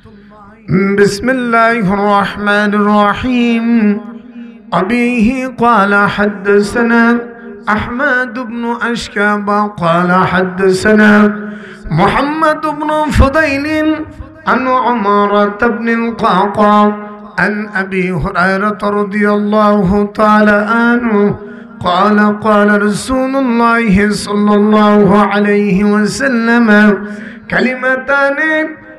بسم الله الرحمن الرحيم. أبيه قال حدثنا أحمد بن أشكاب قال حدثنا محمد بن فضيل عن عمارة بن القعقاع عن أبي هريرة رضي الله تعالى عنه قال قال رسول الله صلى الله عليه وسلم كلمتان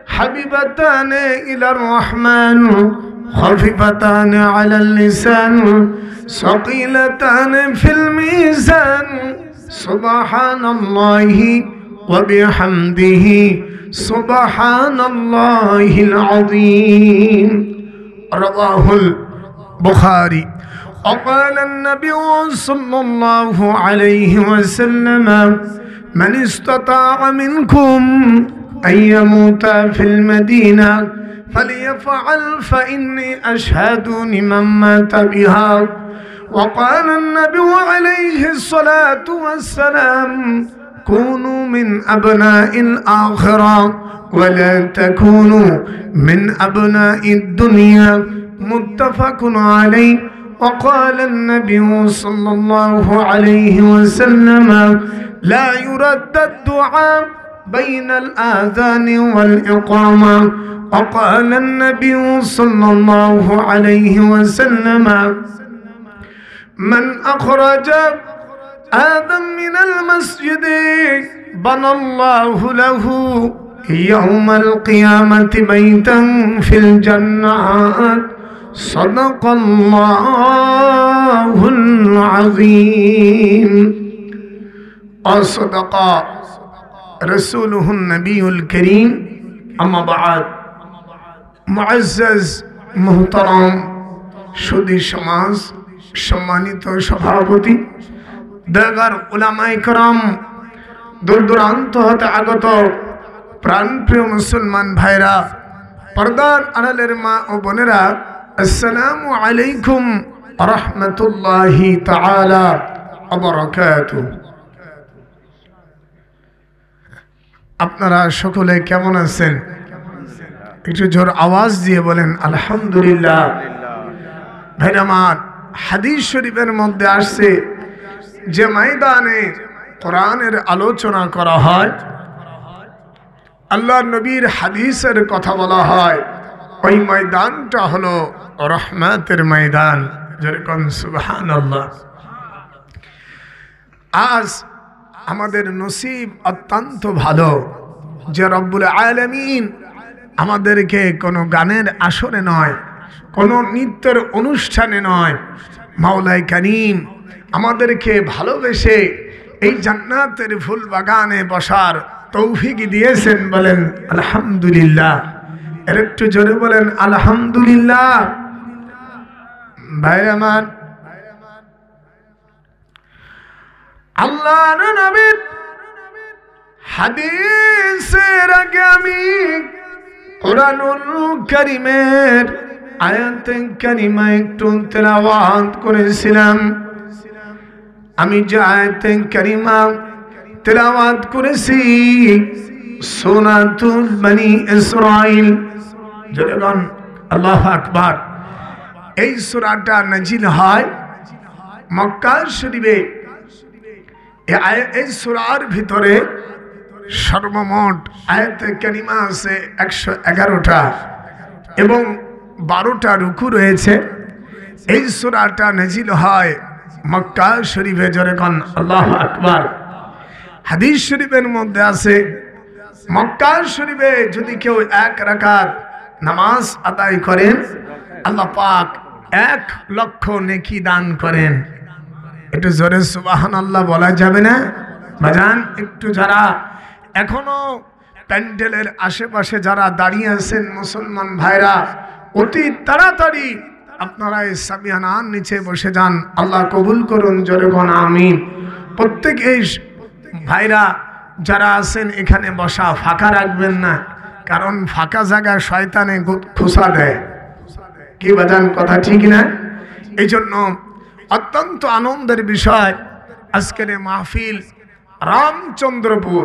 حبيبتان إلى الرحمن خفيفتان على اللسان ثقيلتان في الميزان سبحان الله وبحمده سبحان الله العظيم. رواه البخاري. وقال النبي صلى الله عليه وسلم من استطاع منكم أن يموت في المدينة فليفعل فإني أشهد لمن مات بها. وقال النبي عليه الصلاة والسلام كونوا من أبناء الآخرة ولا تكونوا من أبناء الدنيا. متفق عليه. وقال النبي صلى الله عليه وسلم لا يرد الدعاء بين الآذان والإقامة. وقال النبي صلى الله عليه وسلم من أخرج آذى من المسجد بنى الله له يوم القيامة بيتا في الجنة. صدق الله العظيم وصدق رسوله النبي الكريم. أما بعد. মুআজ্জাজ মুহতারাম সুধী সমাজ, সম্মানিত সভাপতি, দেগার উলামায়ে কেরাম, দূর দূরান্ত হতে আগত প্রাণপ্রিয় মুসলমান ভাইরা, পর্দার আড়ালের মা ও বোনেরা, আসসালামু আলাইকুম ওয়া রাহমাতুল্লাহি তাআলা ওয়া বারাকাতুহু। আপনারা সকলে কেমন আছেন? একটু জোর আওয়াজ দিয়ে বলেন আলহামদুলিল্লাহ। ভাইরা আমার, হাদিস শরীফের মধ্যে আসছে যে ময়দানে কোরআনের আলোচনা করা হয়, আল্লাহর নবীর হাদিসের কথা বলা হয়, ওই ময়দানটা হলো রহমতের ময়দান। যেরকম সুবহানাল্লাহ। আজ আমাদের নসিব অত্যন্ত ভালো যে রব্বুল আলামিন আমাদেরকে কোনো গানের আসরে নয়, কোনো নৃত্যের অনুষ্ঠানে নয়, মাওলাই কারীম আমাদেরকে ভালোবেসে এই জান্নাতের ফুল বাগানে বসার তৌফিক দিয়েছেন। বলেন আলহামদুলিল্লাহ। এর একটু জোরে বলেন আলহামদুলিল্লাহ। ভাইরা আমার, আল্লাহর নবীর হাদিসের আগে আমি কুরআনুল কারীমের আয়াতে কারিমা একটু তেলাওয়াত করেছিলাম। আমি যে আয়াতে কারিমা তেলাওয়াত করেছি সূরাতুল বনি ইসরাঈল। যখন আল্লাহু আকবার, এই সূরাটা নাজিল হয় মক্কা শরীফে। এই সূরার ভিতরে সর্বমোট আয়াতে কারিমা আছে 111টা এবং 12টা রুকু রয়েছে। এই সূরাটা নাজিল হয় মক্কা শরীফে। যখন আল্লাহু আকবার। হাদিস শরীফের মধ্যে আছে মক্কা শরীফে যদি কেউ 1 রাকাত নামাজ আদায় করেন, আল্লাহ পাক 1 লক্ষ নেকি দান করেন। একটু জোরে সুবহানাল্লাহ বলা যাবে না? বাজান, একটু যারা এখনো প্যান্ডেলের আশেপাশে যারা দাঁড়িয়ে আছেন মুসলমান ভাইরা, অতি তাড়াতাড়ি আপনারা এই সামিয়ানার নিচে বসে যান। আল্লাহ কবুল করুন। জোরে বলুন আমিন। প্রত্যেক এই ভাইরা যারা আছেন এখানে বসা ফাঁকা রাখবেন না, কারণ ফাঁকা জায়গায় শয়তানে খোসা দেয়। কি বাজান, কথা ঠিক না? এই জন্য অত্যন্ত আনন্দের বিষয় আজকের মাহফিল রামচন্দ্রপুর।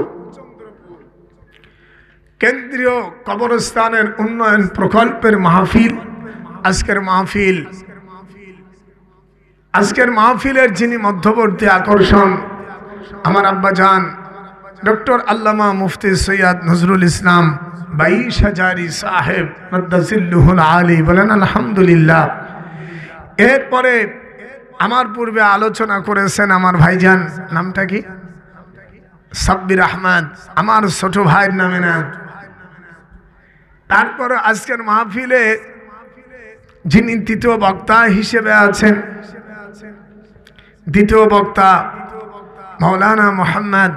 কেন্দ্রীয় কবরস্থানের উন্নয়ন প্রকল্পের মাহফিল। আজকের মাহফিলের যিনি মধ্যবর্তী আকর্ষণ আমার আব্বাজান ডক্টর আল্লামা মুফতি সৈয়দ নজরুল ইসলাম 22,000 সাহেব মাদ্দাজিল্লুহুল আলী, বলেন আলহামদুলিল্লাহ। এরপরে আমার পূর্বে আলোচনা করেছেন আমার ভাইজান, নামটা কি? সাব্বির আহমদ, আমার ছোট ভাইয়ের নামে না। তারপরে আজকের মাহফিলে যিনি তৃতীয় বক্তা হিসেবে আছেন, দ্বিতীয় বক্তা মৌলানা মোহাম্মদ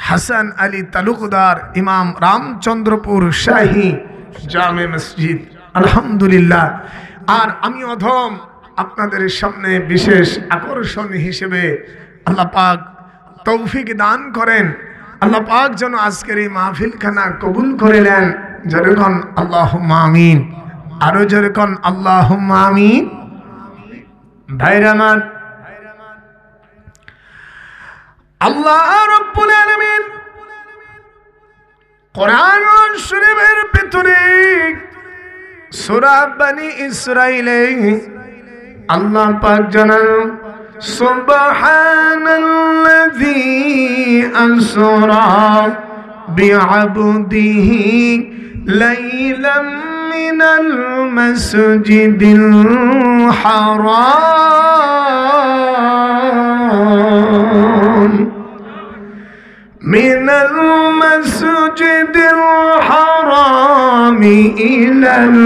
হাসান আলী তালুকদার, ইমাম রামচন্দ্রপুর শাহী জামে মসজিদ, আলহামদুলিল্লাহ। আর আমি অধম আপনাদের সামনে বিশেষ আকর্ষণ হিসেবে আল্লাহ পাক তৌফিক দান করেন। আল্লাহ পাক যেন আজকের এই মাহফিলখানা কবুল করে নেন। যেরকম আল্লাহুম্মা আমিন, আরো যেরকম আল্লাহুম্মা আমিন। ভাইরা আমার, আল্লাহ রাব্বুল আলামিন কোরআন শরীফের ভিতরে সূরা বনী ইসরাঈলে আল্লাহ পাক জানান, সুবহানাল্লাযী আসরা বিআবদিহি লাইলাম মিনাল মাসজিদিল হারাম মিনাল মাসজিদিল হারামি ইলাল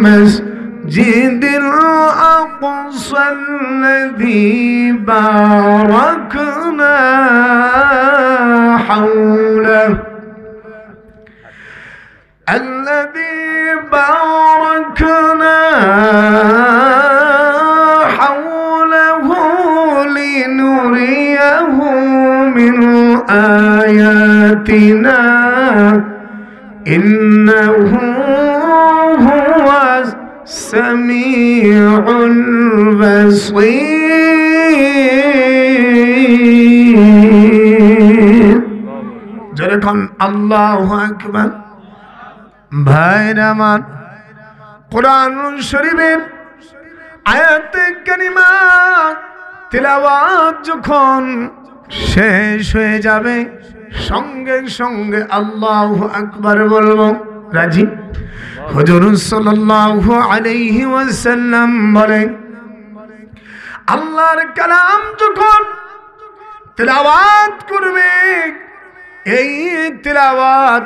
মাসজিদিল আকসা আল্লাযী বারাকনা হাওলাহু الذي باركنا حوله لنريه من آياتنا إنه هو السميع البصير। যেরকম আল্লাহু আকবার। ভাইরা আমার, কোরআন শরীফের আয়াতে কারিমা তিলাওয়াত যখন শেষ হয়ে যাবে, সঙ্গে সঙ্গে আল্লাহু আকবার বলবো। রাজি? হুজুর সাল্লাল্লাহু আলাইহি ওয়াসাল্লাম বলেন, আল্লাহর কালাম যখন তিলাওয়াত করবে, এই তিলাওয়াত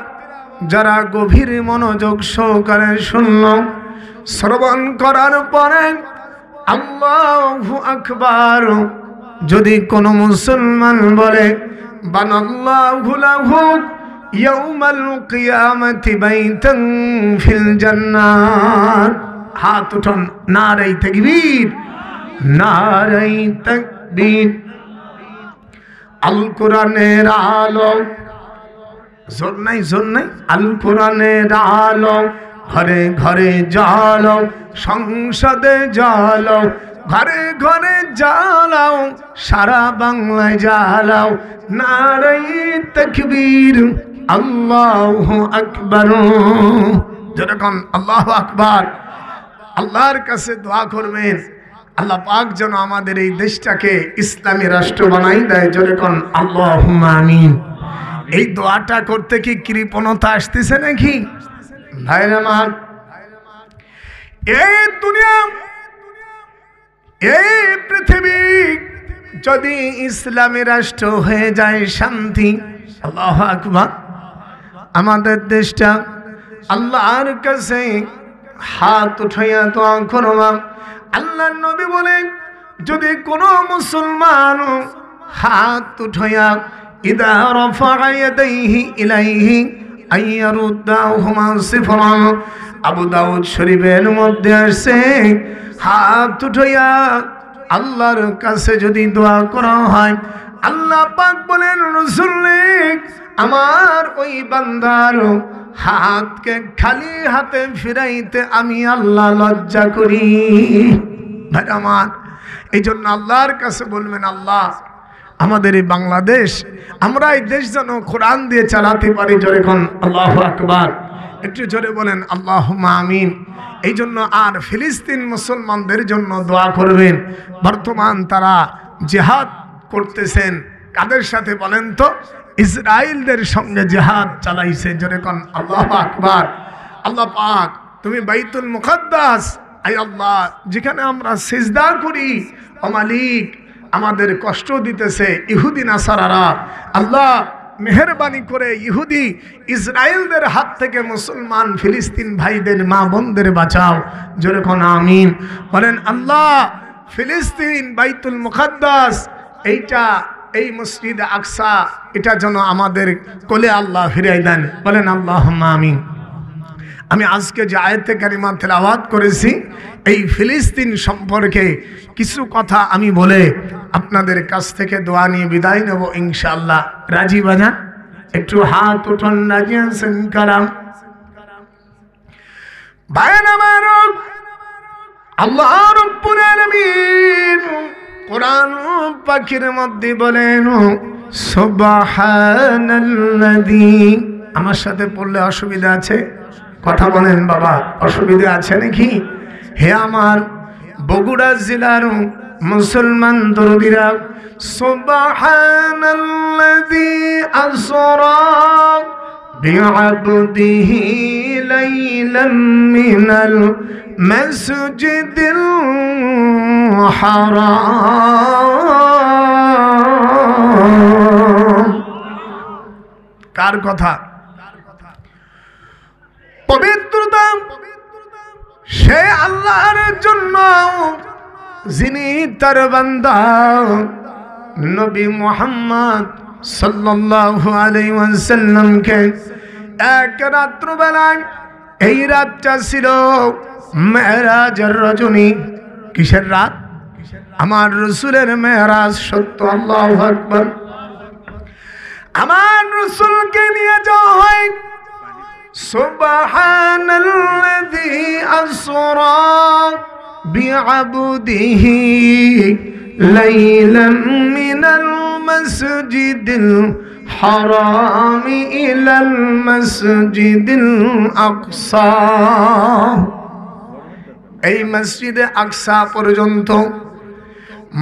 যারা গভীর মনোযোগ সহকারে শুনল, শ্রবণ করার পরে আল্লাহু আকবার যদি কোনো মুসলমান বলে, বানাল্লাহু লাহু ইয়াউমাল কিয়ামাতি বাইতান ফিল জান্নাত। হাত উঠান, নারে তাকবীর, নারে তাকবীর। আল কোরআনের আলো, জোর নাই জোর নাই, আল কোরআনের আলো ঘরে ঘরে জ্বালাও, সংসদে জ্বালাও, ঘরে ঘরে জ্বালাও, সারা বাংলায় জ্বালাও, নারে তাকবীর, আল্লাহু আকবার। যেরকম আল্লাহু আকবার। আল্লাহর কাছে দোয়া করবেন, আল্লাহ পাক যেন আমাদের এই দেশটাকে ইসলামী রাষ্ট্র বানাই দেয়। যেরকম আল্লাহুম্মা আমিন। এই দোয়াটা করতে কি কৃপণতা আসতেছে নাকি? ভাইরা আমার, এই দুনিয়া, এই পৃথিবী যদি ইসলামী রাষ্ট্র হয়ে যায়, শান্তি। আল্লাহু আকবার। আমাদের দেশটা আল্লাহর কাছে হাত উঠাইয়া দোয়া করবা। আল্লাহর নবী বলেন, যদি কোনো মুসলমান হাত উঠাইয়া ইদা রাফা ইয়াদাইহি ইলাইহি আইয়ারুদ্দাহুমা সিফরান, আবু দাউদ শরীফের মধ্যে আছে, হাত উঠাইয়া আল্লাহর কাছে যদি দোয়া করা হয়, আল্লাহ পাক বলেন, রাসূল আমার ওই বান্দার হাতকে খালি হাতে ফিরাইতে আমি আল্লাহ লজ্জা করি। ভাই আমার, এই জন্য আল্লাহর কাছে বলবেন, আল্লাহ আমাদের এই বাংলাদেশ, আমরা এই দেশ যেন কোরআন দিয়ে চালাতে পারি। জোরে কোন আল্লাহু আকবার, একটু জোরে বলেন আল্লাহুম্মা আমিন। এই জন্য আর ফিলিস্তিন মুসলমানদের জন্য দোয়া করবেন। বর্তমান তারা জিহাদ করতেছেন কাদের সাথে বলেন তো? ইসরায়েলদের সঙ্গে জিহাদ চালাইছে। জোরে কোন আল্লাহু আকবার। আল্লাহ পাক তুমি বাইতুল মুকাদ্দাস, আয় আল্লাহ, যেখানে আমরা সিজদা করি, ও মালিক আমাদের কষ্ট দিতেছে ইহুদি নাসারারা, আল্লাহ মেহেরবানি করে ইহুদি ইসরায়েলদের হাত থেকে মুসলমান ফিলিস্তিন ভাইদের মা বোনদের বাঁচাও। জোরে কোন আমিন বলেন। আল্লাহ ফিলিস্তিন বাইতুল মুকাদ্দাস এইটা, এই মসজিদ আকসা, এটা যেন আমাদের কোলে আল্লাহ ফিরিয়ে দেন। বলেন আল্লাহুম্মা আমিন। আমি আজকে যে আয়াতে কারিমা তেলাওয়াত করেছি, এই ফিলিস্তিন সম্পর্কে কিছু কথা আমি বলে আপনাদের কাছ থেকে দোয়া নিয়ে বিদায় নেব ইনশাআল্লাহ। রাজি বাজান? একটু হাত উঠান, রাজি আছেন কালাম? বায়ান আমার আল্লাহ রাব্বুল আলামিন কোরআন পাকের মধ্যে বলেন সুবহানাল্লাযী। আমার সাথে পড়লে অসুবিধা আছে? কথা বলেন বাবা, অসুবিধা আছে নাকি? হে আমার বগুড়া জেলার মুসলমান দরদিরা, সুবহানাল্লাযী আসরা বিআবদিহি লাইলাম মিনাল মাসজিদিল হারাম। কার কথা? পবিত্রতা সে আল্লাহর জন্য যিনি তার বান্দা নবী মুহাম্মদ সাল্লাল্লাহু আলাইহি ওয়াসাল্লামকে এক রাত্র বেলায়, এই রাতটা ছিল মেরাজের রজনী। কিসের রাত? আমার রাসূলের মেরাজ সত্য। আল্লাহু আকবার। আমার রাসূলকে নিয়ে যাওয়া হয়। সুবহানাল্লাযী আসরা বিআবদিহি লাইলাম মিনাল মাসজিদিল হারাম ইলাল মাসজিদিল আকসা। এই মসজিদে আকসা পর্যন্ত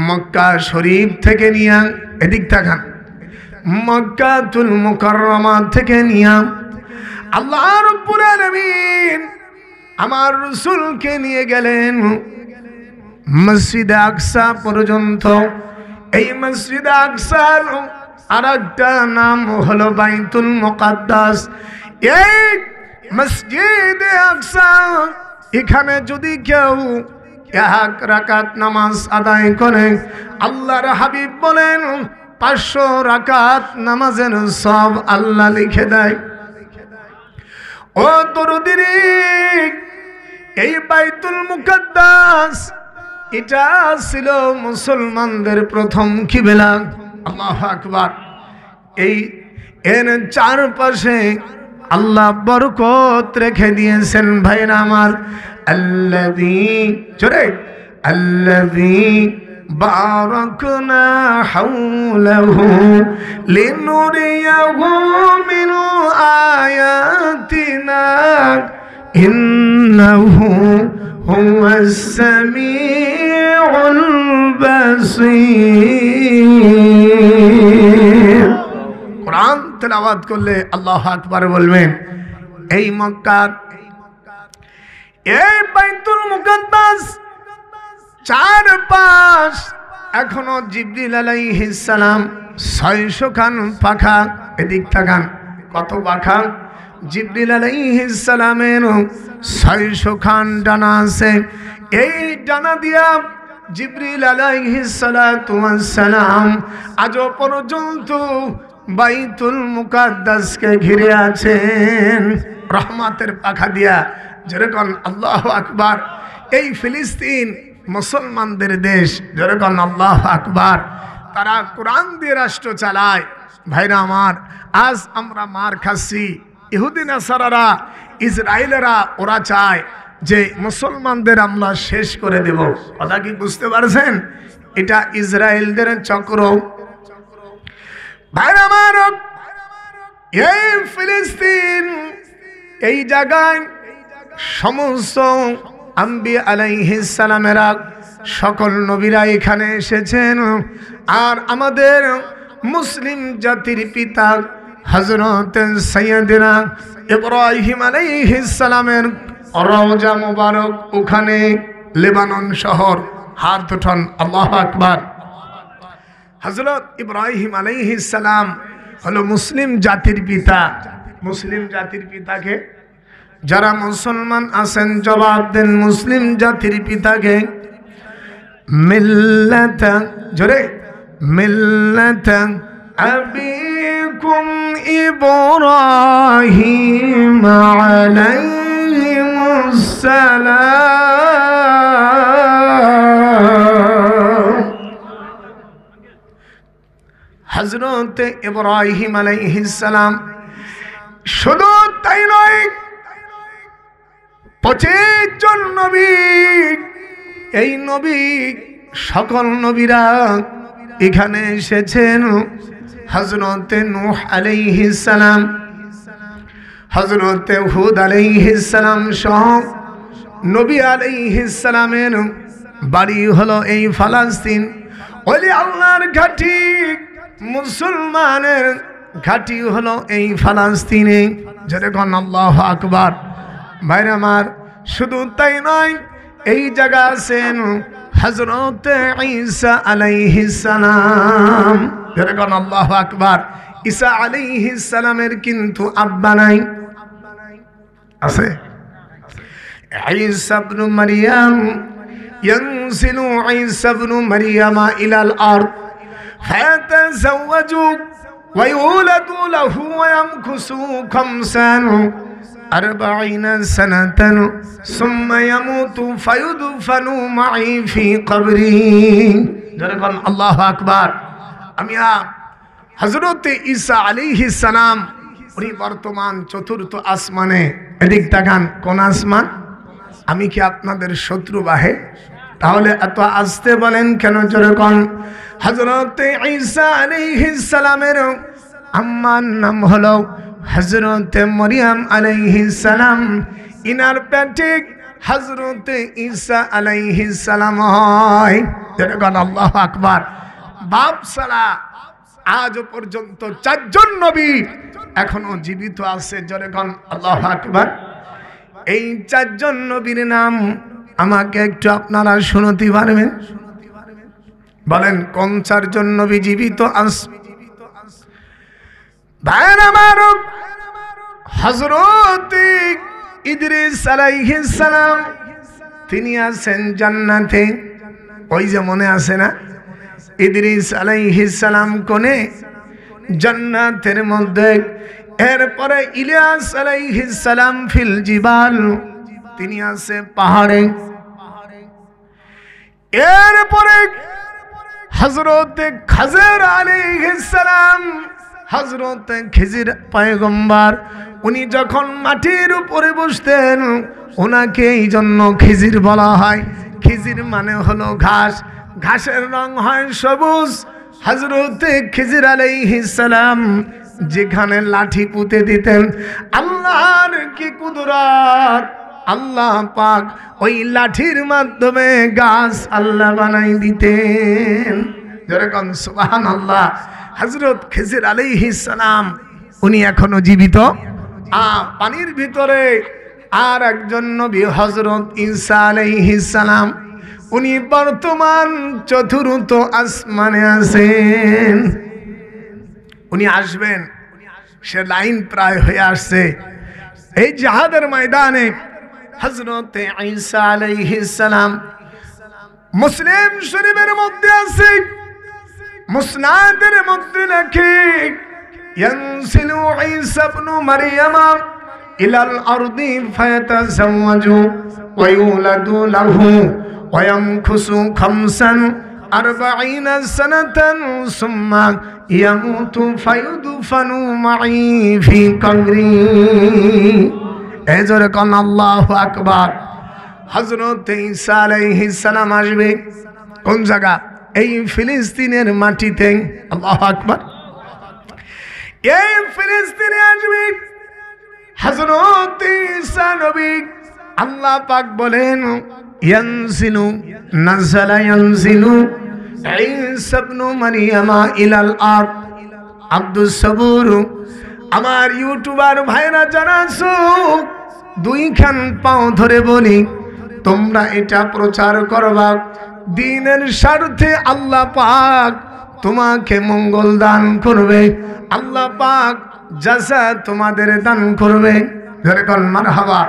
মক্কা শরীফ থেকে নিয়ে, এদিক তাকান, মক্কাতুল মুকাররমা থেকে নিয়ে আল্লাহ রাব্বুল আলামিন আমার রাসূলকে নিয়ে গেলেন মসজিদে আকসা পর্যন্ত। এই মসজিদে আকসার আরেকটা নাম হলো বাইতুল মুকাদ্দাস। এই মসজিদে আকসা, এখানে যদি কেউ এক রাকাত নামাজ আদায় করে, আল্লাহর হাবিব বলেন 500 রাকাত নামাজের সব আল্লাহ লিখে দেয়। ও দরদিরে, এই বাইতুল মুকাদ্দাস এটা ছিল মুসলমানদের প্রথম কিবলা। আল্লাহু আকবার। এই এর চারপাশে আল্লাহ বরকত রেখে দিয়েছেন ভাইরা আমার। আল্লাযী, জোরে, আল্লাযী বারাকনা হাওলাহু লিনুরিয়াহু মিন আয়াতিনা ইন্নাহু হুয়াস সামিউল বাসীর। কোরআন তেলাওয়াত করলে আল্লাহু আকবার বলবেন। এই মক্কার এই বাইতুল মুকাদ্দাস চারপাশ এখনো জিবরিল আলাইহিস সালাম 600 খান পাখা, এদিক তাকান কত পাখা, জিবরিল আলাইহিস সালামের 600 খান ডানা আছে। এই ডানা দিয়া জিবরিল আলাইহিস সালাতু ওয়াস সালাম আজও পর্যন্ত বাইতুল মুকাদ্দাসকে ঘিরে আছেন রহমতের পাখা দিয়া। যেরকম আল্লাহু আকবার। এই ফিলিস্তিন মুসলমানদের দেশ, যেরকম আল্লাহু আকবার। তারা কোরআন দিয়ে রাষ্ট্র চালায়। ভাইরা আমার, আজ আমরা মার খাচ্ছি। ইহুদি নাসারারা, ইসরায়েলেরা, ওরা চায় যে মুসলমানদের আমরা শেষ করে দেব। কথা কি বুঝতে পারছেন? এটা ইসরায়েলদের চক্র। ভাইরা আমার, এই ফিলিস্তিন, এই জায়গায় সমস্ত আম্বিয়া আলাইহিস সালামেরা, সকল নবীরা এখানে এসেছেন। আর আমাদের মুসলিম জাতির পিতা হযরত সাইয়্যিদনা ইব্রাহিম আলাইহিস সালামের রওজা মুবারক ওখানে, লেবানন শহর। হাত উঠান, আল্লাহু আকবার। হযরত ইব্রাহিম আলাইহিস সালাম হলো মুসলিম জাতির পিতা। মুসলিম জাতির পিতাকে, যারা মুসলমান আছেন জবাব দেন, মুসলিম জাতির পিতাকে মিল্লাতা, জোরে, মিল্লাতা আবিকুম ইব্রাহিম আলাইহিস সালাম। হযরত ইব্রাহিম আলাইহিস সালাম শুধু তাই নয়, 25 জন নবী, এই নবী, সকল নবীরা এখানে এসেছেন। হযরত নূহ আলাইহিস সালাম, হযরত হুদ আলাইহিস সালাম সহ নবী আলাইহিস সালামের বাড়ি হলো এই ফিলিস্তিন। ওলি আল্লাহর ঘাঁটি, মুসলমানের ঘাঁটি হলো এই ফিলিস্তিনে। যেরকম আল্লাহু আকবার। ভাইরা আমার, শুধু তাই নয়, এই জায়গা আছেন হযরত ঈসা আলাইহিস সালাম। যেরকম আল্লাহু আকবার। ঈসা আলাইহিস সালামের কিন্তু আব্বা নাই, আছে? ঈসা ইবনে মারইয়াম, ইয়ানসিলু ঈসা ইবনে মারইয়ামা ইলাল আরদ ফায়াতাযাওয়াজু ওয়া ইউলাদু লাহু ওয়া ইয়ামকুসু 45 সানাতান সুম্মা ইয়ামুতু ফায়ুদফানু মাই ফি কবরি। যেরকম আল্লাহু আকবার। আমি হযরত ঈসা আলাইহিস সালাম উনি বর্তমান চতুর্থ আসমানে। এদিক তাকান, কোন আসমান? আমি কি আপনাদের শত্রু বাহে? তাহলে এত আস্তে বলেন কেন? যেরকম হযরত ঈসা আলাইহিস সালামের আম্মার নাম হলো হযরত মরিয়ম আলাইহিস সালাম। ইনার পেটে হযরত ঈসা আলাইহিস সালাম হয়। যেরকম আল্লাহু আকবার। বাপ ছাড়া আজ পর্যন্ত 4 জন নবী এখনো জীবিত আছে। যেরকম আল্লাহু আকবার। এই 4 জন নবীর নাম আমাকে একটু আপনারা শুনতে পারবেন? বলেন, কোন 4 জন নবী জীবিত আছে? ভাইরা আমার, হযরত ইদ্রিস আলাইহিস সালাম তিনি আছেন জান্নাতে। ওই যে মনে আছে না, ইদ্রিস আলাইহিস সালাম কোনে? জান্নাতের মধ্যে। এরপরে ইলিয়াস আলাইহিস সালাম ফিল জিবাল, তিনি আছে পাহাড়ে। এরপরে হযরত খাজির আলাইহিস সালাম, হযরত খিজির পয়গম্বর, উনি যখন মাটির উপরে বসতেন ওনাকে এই জন্য খিজির বলা হয়। খিজির মানে হলো ঘাস, ঘাসের রং হয় সবুজ। হযরত খিজির আলাইহিস সালাম যেখানে লাঠি পুঁতে দিতেন, আল্লাহর কি কুদরত! আল্লাহ পাক ওই লাঠির মাধ্যমে গাছ আল্লাহ বানাই দিতেন। যেরকম সুবহানাল্লাহ। হযরত খিজির আলাইহিস সালাম উনি এখনো জীবিত। পানির ভিতরে আর একজন নবী হযরত ঈসা আলাইহিস সালাম, উনি বর্তমান চতুর্থ আসমানে আছেন। উনি আসবেন, সে লাইন প্রায় হয়ে আসছে। এই জিহাদের ময়দানে হযরত ঈসা আলাইহিস সালাম মুসলিম শরীফের মধ্যে আছে, মুসনাদের মধ্যে লেখে ইয়ানসিলু ঈসা ইবনে মারইয়াম ইলাল আরদি ফায়াতাযাওয়াজু ওয়া ইউলাদু লাহু ওয়া ইয়ামকুসু 45 সানাতান সুম্মা ইয়ামুতু ফায়ুদফানু মাই ফি কবরি। এজরে কোন আল্লাহু আকবার। হযরত ঈসা আলাইহিস সালাম আসবে কোন জায়গা? এই ফিলিস্তিনের মাটিতে। আল্লাহু আকবার। এই ফিলিস্তিনে আসবে হযরত ঈসা নবী। আল্লাহ পাক বলেন ইয়ানজিলু নাযালা ইয়ানজিলু ঈসা ইবনু মারইয়ামা ইলাল আরদ। আব্দুস সবুর আমার ইউটিউবার ভাইরা জানাছো, দুইখান পাও ধরে বলি তোমরা এটা প্রচার করবা, দ্বীনের স্বার্থে আল্লাহ পাক তোমাকে মঙ্গল দান করবে, আল্লাহ পাক জাযা তোমাদের দান করবে। জোরে বল মারহাবা।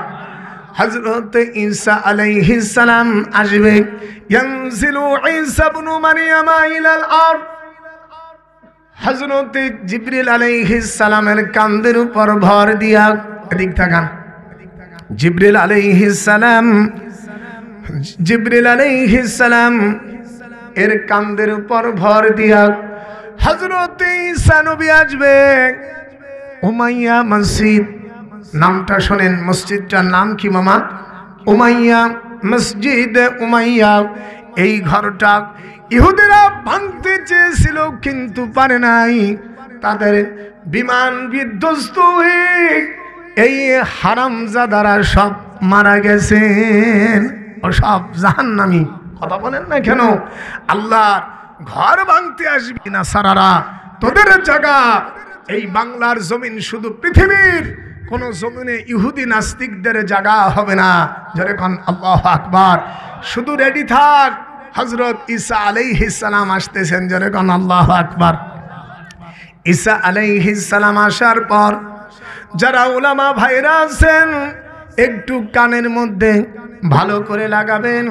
হযরত ঈসা আলাইহিস সালাম আসবে, ইয়ানজিলু ঈসা ইবনু মারইয়ামা ইলাল আরদ। হযরত জিবরিল আলাইহিস সালামের কাঁধের উপর ভর দিয়া, এদিক তাকান, জিবরিল আলাইহিস সালাম এর কাঁধের উপর ভর দিয়া হযরত ঈসা নবী আসবে। উমাইয়া মসজিদ, নামটা শোনেন, মসজিদটার নাম কি মামা? উমাইয়া মসজিদ উমাইয়া। এই ঘরটা ইহুদিরা ভাঙতে চেয়েছিল কিন্তু পারে নাই, তাদের বিমান বিধ্বস্ত হয়ে এই হারামজাদারা সব মারা গেছেন, ও সব জাহান্নামী। কথা বলেন না কেন? আল্লাহর ঘর ভাঙতে আসবি না সারারা, তোদের জায়গা এই বাংলার জমিন, শুধু পৃথিবীর কোন জমিনে ইহুদি নাস্তিকদের জায়গা হবে না। যারা কোন আল্লাহু আকবার। শুধু রেডি থাক, হযরত ঈসা আলাইহিস সালাম আসতেছেন। যারা কোন আল্লাহু আকবার। ঈসা আলাইহিস সালাম আসার পর যারা উলামা ভাইরা আছেন একটু কানের মধ্যে ভালো করে লাগাবেন।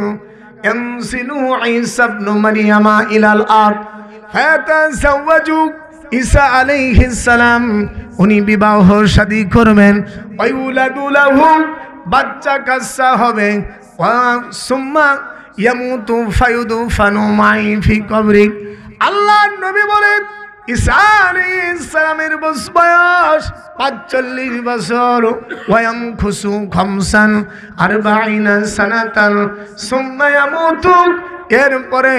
ইয়ানজিলু ঈসা ইবনু মারইয়ামা ইলাল আরদ ফাতাযাওয়াজু। ঈসা আলাইহিস সালাম উনি বিবাহ শাদী করবেন, ওয়াইউলাদু লাহু, বাচ্চা কাচ্চা হবে, ওয়া সুম্মা ইয়ামুতু ফায়ুদফানু মাই ফি কবরি। আল্লাহর নবী বলেন ঈসা আলাইহিস সালামের বয়স ৪৫ বছর, ওয়ায়ামকুসু খামসান আরবাঈনা সানাতান সুম্মা ইয়ামুতু। এরপরে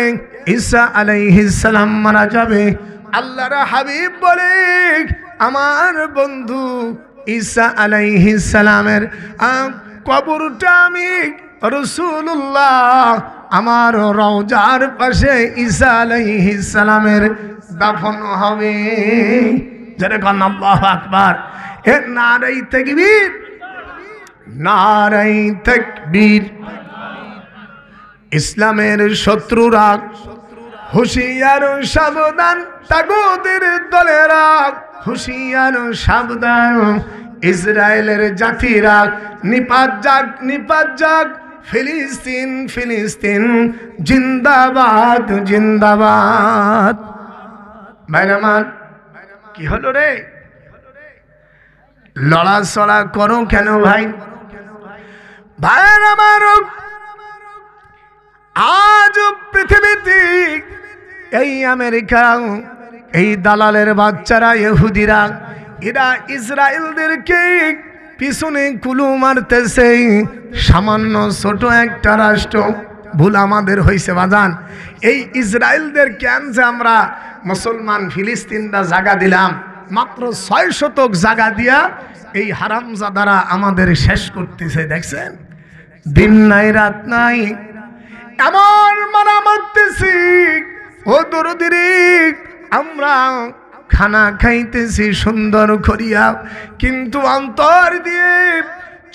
ঈসা আলাইহিস সালাম মারা যাবে। আল্লাহর হাবিব বলে আমার বন্ধু ঈসা আলাইহিস সালামের কবরটা আমি রাসূলুল্লাহ আমার রওজার পাশে ঈসা আলাইহিস সালামের দাফন হবে। যারা কোন আল্লাহু আকবার। এ নারে তাকবীর, নারে তাকবীর। ইসলামের শত্রুরা হুঁশিয়ার সাবধান, তাগুতের দলেরা হুঁশিয়ার সাবধান। ইসরায়েলের জাতিরা নিপাত যাক, নিপাত যাক। ফিলিস্তিন, ফিলিস্তিন জিন্দাবাদ, জিন্দাবাদ। ভাইরামান, কি হলো রে? লড়াচড়া করো কেন ভাই? ভাইয়ের আমার, আজ পৃথিবীতে এই আমেরিকা, এই দালালের বাচ্চারা ইহুদিরা, এরা ইসরায়েলদেরকে পিছনে কুলু মারতেছে। সামান্য ছোট একটা রাষ্ট্র, ভুল আমাদের হয়েছে বাজান। এই ইসরায়েলদের কেনছে আমরা মুসলমান ফিলিস্তিনরা জায়গা দিলাম, মাত্র ৬ শতক জায়গা দিয়া এই হারামজাদারা আমাদের শেষ করতেছে। দেখছেন, দিন নাই রাত নাই, এমন মারা মারতেছি। ও দরদিরে, আমরা খানা খাইতেছি সুন্দর করিয়া, কিন্তু অন্তর দিয়ে,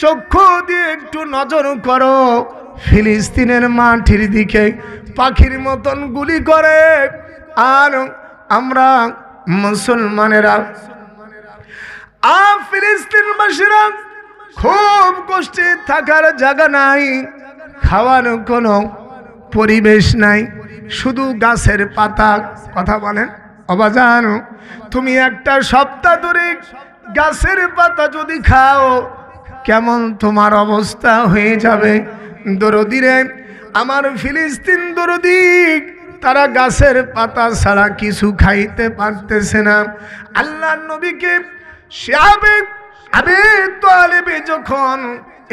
চক্ষু দিয়ে একটু নজর করো, ফিলিস্তিনের মাটির দিকে পাখির মতন গুলি করে। আর আমরা মুসলমানেরা, ফিলিস্তিনবাসীরা খুব কষ্টে, থাকার জায়গা নাই, খাওয়ার কোনো পরিবেশ নাই, শুধু গাছের পাতা। কথা বলেন অবাজান, তুমি একটা সপ্তাহ ধরে গাছের পাতা যদি খাও, কেমন তোমার অবস্থা হয়ে যাবে। দরদিরে আমার ফিলিস্তিন দরদি, তারা গাছের পাতা ছাড়া কিছু খাইতে পারতেছে না। আল্লাহর নবীকে আবে তালেবে যখন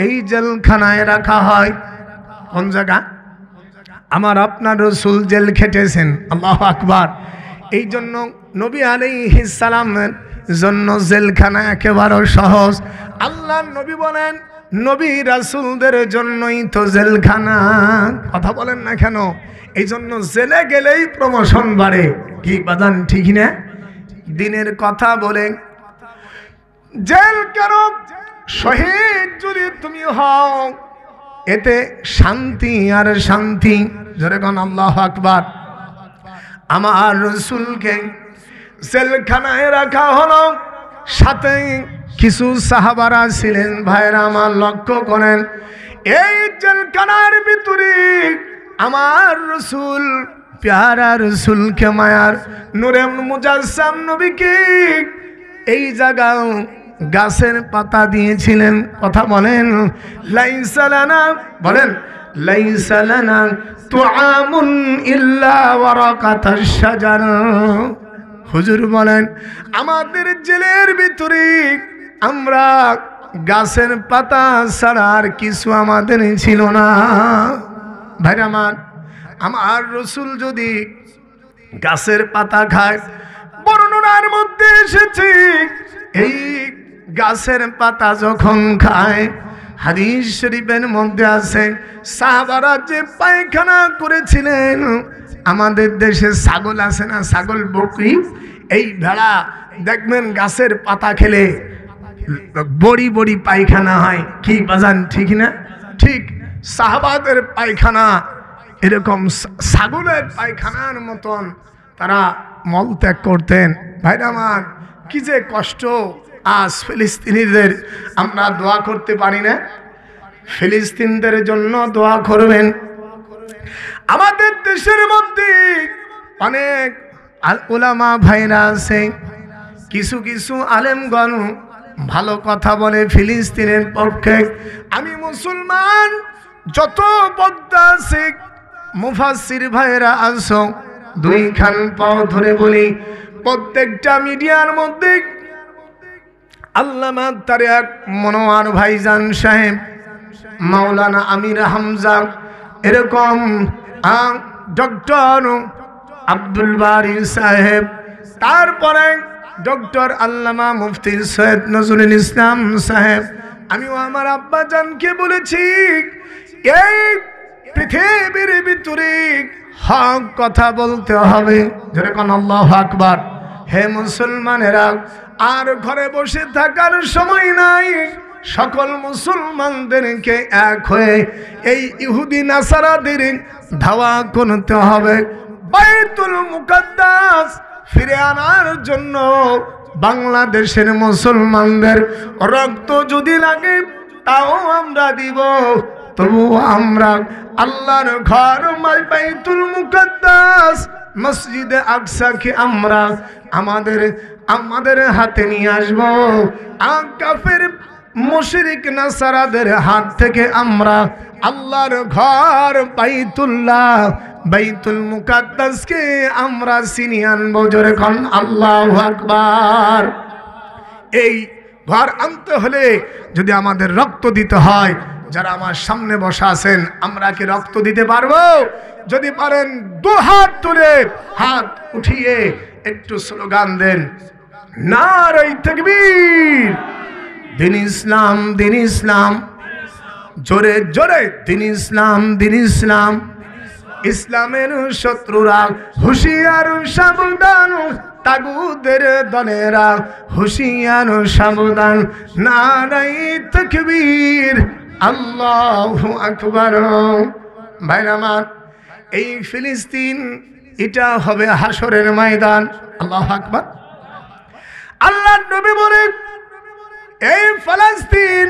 এই জেলখানায় রাখা হয়, কোন জায়গা? আমার আপনার রাসূল জেল খেটেছেন। আল্লাহু আকবার। এই জন্য নবী আলাইহিস সালামের জন্য জেলখানা একেবারে সহজ। আল্লাহ নবী বলেন নবী রাসূলদের জন্যই তো জেলখানা। কথা বলেন না কেন? এই জন্য জেলে গেলেই প্রমোশন বাড়ে। কি বাজান ঠিক না? দিনের কথা বলে জেল কেন? শহীদ যদি তুমি হও এতে শান্তি আর শান্তি। জোরে কোন আল্লাহু আকবার। আমার রাসূলকে জেলখানায় রাখা হলো, সাথে কিছু সাহাবারা ছিলেন। ভাইরা আমার লক্ষ্য করেন, এই জেলখানার ভিতরে আমার রাসূল প্যারা রাসূলকে মায়ার নূরে মুজাসসাম নবীকে এই জায়গা গাছের পাতা দিয়েছিলেন। কথা বলেন লাইসা লানা, বলেন লাইসা লানা তুআমুন ইল্লা ওয়ারাকাতাশ শাজার। হুজুর বলেন আমাদের জেলের ভিতরে আমরা গাছের পাতা ছাড়া আর কিছু আমাদের ছিল না। ভাইরা আমার রাসূল যদি গাছের পাতা খায়, বর্ণনার মধ্যে এসেছে এই গাছের পাতা যখন খায়, হাদিস শরীফের মধ্যে আছে সাহাবারা যে পায়খানা করেছিলেন, আমাদের দেশে ছাগল আছে না, ছাগল বকরি, এই ভেড়া দেখবেন গাছের পাতা খেলে বড়ি বড়ি পায়খানা হয়। কি বাজান ঠিক না? ঠিক সাহাবাদের পায়খানা এরকম ছাগলের পায়খানার মতন তারা মল ত্যাগ করতেন। ভাইরা আমার কি যে কষ্ট। আজ ফিলিস্তিনিদের আমরা দোয়া করতে পারি না? ফিলিস্তিনদের জন্য দোয়া করবেন। আমাদের দেশের মধ্যে অনেক উলামা ভাইরা আছে, কিছু কিছু আলেমগণ ভালো কথা বলে ফিলিস্তিনের পক্ষে। আমি মুসলমান যত বক্তা আছে মুফাসসির ভাইরা আছো, দুই খান পাও ধরে বলি প্রত্যেকটা মিডিয়ার মধ্যে আল্লামা তারেক মনোয়ার ভাইজান সাহেব, মাওলানা আমির হামজা, এরকম ডক্টর আব্দুল বারী সাহেব, তারপরে ডক্টর আল্লামা মুফতি সৈয়দ নজরুল ইসলাম সাহেব। আমিও আমার আব্বা জানকে বলেছি এই পৃথিবীর ভিতরে হক কথা বলতে হবে। যেরকম আল্লাহু আকবার। হে মুসলমানেরা, আর ঘরে বসে থাকার সময় নাই। সকল মুসলমানদেরকে এক হয়ে এই ইহুদি নাসারাদের ধাওয়া করতে হবে। বাইতুল মুকাদ্দাস ফিরে আনার জন্য বাংলাদেশের মুসলমানদের রক্ত যদি লাগে তাও আমরা দিব, তবু আমরা আল্লাহর ঘর বাইতুল মুকাদ্দাস মসজিদে আকসাকে আমরা আমাদের হাতে নিয়ে আসবো। কাফের মুশরিক নাসারাদের হাত থেকে আমরা আল্লাহর ঘর বাইতুল মুকাদ্দাসকে আমরা ছিনিয়ে আনবো। জোরে কোন আল্লাহু আকবার। এই ঘর আনতে হলে যদি আমাদের রক্ত দিতে হয়, যারা আমার সামনে বসা আছেন, আমরা কি রক্ত দিতে পারবো? যদি পারেন দু হাত তুলে হাত উঠিয়ে একটু স্লোগান দেন, নারে তাকবীর, দিন ইসলাম, দিন ইসলাম, জোরে জোরে দিন ইসলাম, দিন ইসলাম। ইসলামের শত্রুরা হুঁশিয়ার সাবধান, তাগুদের দলেরা হুঁশিয়ার সাবধান, নারে তাকবীর, আল্লাহু আকবার। ভাইরা আমার, এই ফিলিস্তিন এটা হবে হাসরের ময়দান। আল্লাহু আকবার। আল্লাহ নবী বলেন এই ফিলিস্তিন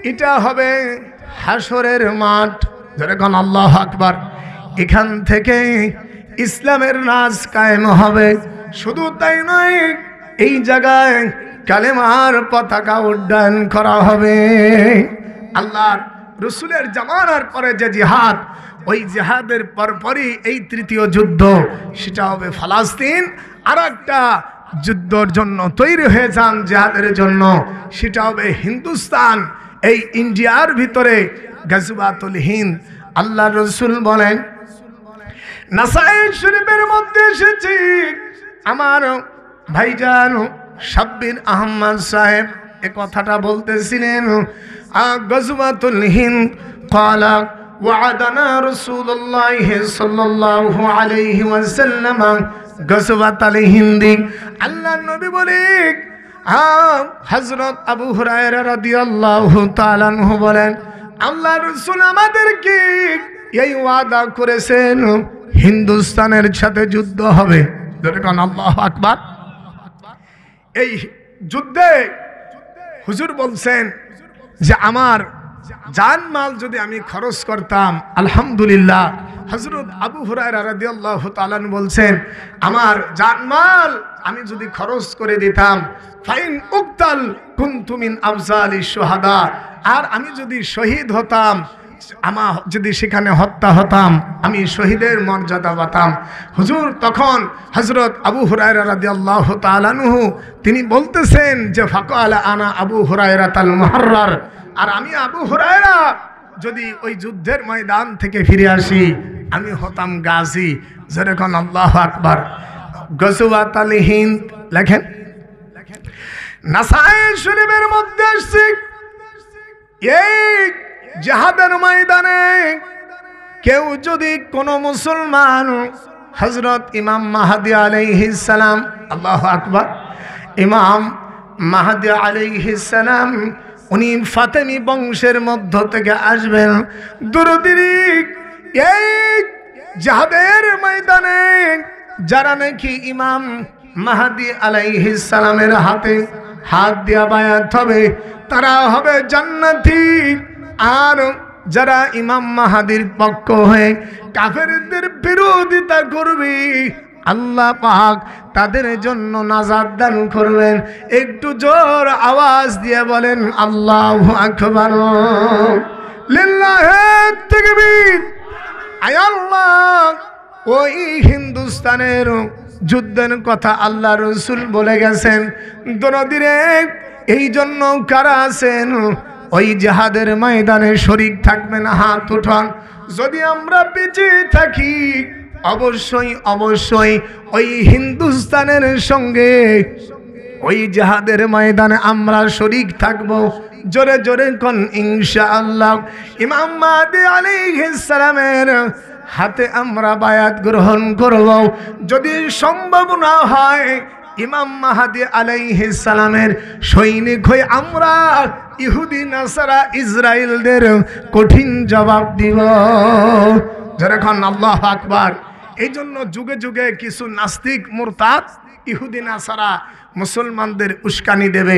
এটা হবে হাসরের মাঠ। যেরকম আল্লাহু আকবার। এখান থেকে ইসলামের রাজ কায়েম হবে। শুধু তাই নয়, এই জায়গায় কালেমার পতাকা উড্ডয়ন করা হবে। আল্লাহর রাসূলের জামানার পরে যে জিহাদ, ওই জিহাদের পরপরই এই তৃতীয় যুদ্ধ, সেটা হবে ফিলিস্তিন। আর একটা যুদ্ধের জন্য তৈরি হয়ে যান জিহাদের জন্য, সেটা হবে হিন্দুস্তান, এই ইন্ডিয়ার ভিতরে গাজওয়াতুল হিন্দ। আল্লাহর রাসূল বলেন, নাসাই শরীফের মধ্যে এসেছে, আমার ভাইজান শাব্বির আহমদ সাহেব এ কথাটা বলতেছিলেন, গজওয়াতুল হিন্দ ক্বালা ওয়া'দানা রাসূলুল্লাহ সাল্লাল্লাহু আলাইহি ওয়াসাল্লাম গজওয়াতুল হিন্দ। আল্লাহর নবী বলে, হযরত আবু হুরায়রা রাদিয়াল্লাহু তাআলা আনহু বলেন, আল্লাহর রাসূল আমাদেরকে এই ওয়াদা করেছেন হিন্দুস্তানের সাথে যুদ্ধ হবে। যেরকম আল্লাহু আকবার। এই যুদ্ধে হুজুর বলছেন যে আমার জানমাল যদি আমি খরচ করতাম, আলহামদুলিল্লাহ। হযরত আবু হুরায়রা রাদিয়াল্লাহু তাআলা আনহু বলছেন, আমার জানমাল আমি যদি খরচ করে দিতাম, ফাইন উকতাল কুনতু মিন আফজালিশ শুহাদা, আর আমি যদি শহীদ হতাম, আমার যদি সেখানে হত্যা হতাম, আমি শহীদের মর্যাদা পাতাম। হুজুর তখন হযরত আবু হুরায়রা রাদিয়াল্লাহু তাআলা আনহু তিনি বলতেছেন যে ফাকালা আনা আবু হুরায়রা তাল মুহাররার, আর আমি আবু হুরায়রা যদি ওই যুদ্ধের ময়দান থেকে ফিরে আসি, আমি হতাম গাজী। যেরকম আল্লাহু আকবার। গজওয়াতুল হিন্দ লেখেন, নাসাঈ শরীফের মধ্যে আসছে, এই জিহাদের ময়দানে কেউ যদি কোনো মুসলমান হযরত ইমাম মাহদী আলাইহিস সালাম, আল্লাহু আকবার, ইমাম মাহদী আলাইহিস সালাম উনি ফাতেমি বংশের মধ্য থেকে আসবেন, দুরুদিরি এই জিহাদের ময়দানে যারা নাকি ইমাম মাহদী আলাইহিস সালামের হাতে হাত দিয়া বায়াত হবে, তারা হবে জান্নাতি। আর যারা ইমাম মাহাদির পক্ষ হয়ে কাফেরদের বিরোধিতা করবে, আল্লাহ পাক তাদের জন্য নাজাত দান করবেন। একটু জোর আওয়াজ দিয়ে বলেন আল্লাহু আকবার, লিল্লাহি তাকবীর। আয় আল্লাহ, ওই হিন্দুস্তানের যুদ্ধের কথা আল্লাহ রাসূল বলে গেছেন। দরদিরে এই জন্য কারা আছেন ওই জিহাদের ময়দানে শরীক থাকবেন? হাত উঠান। যদি আমরা বেঁচে থাকি অবশ্যই অবশ্যই ওই হিন্দুস্তানের সঙ্গে ওই জিহাদের ময়দানে আমরা শরীক থাকব। জোরে জোরে কোন ইনশাআল্লাহ। ইমাম মাহদী আলাইহিস সালামের হাতে আমরা বায়াত গ্রহণ করব। যদি সম্ভব না হয় ইমাম মাহদী আলাইহিস সালামের সৈনিক হয়ে আমরা ইহুদি নাসারা ইসরায়েলদের কঠিন জবাব দিব। যেরকম আল্লাহু আকবার। এই জন্য যুগে যুগে কিছু নাস্তিক মুরতাদ ইহুদি নাসারা মুসলমানদের উস্কানি দেবে,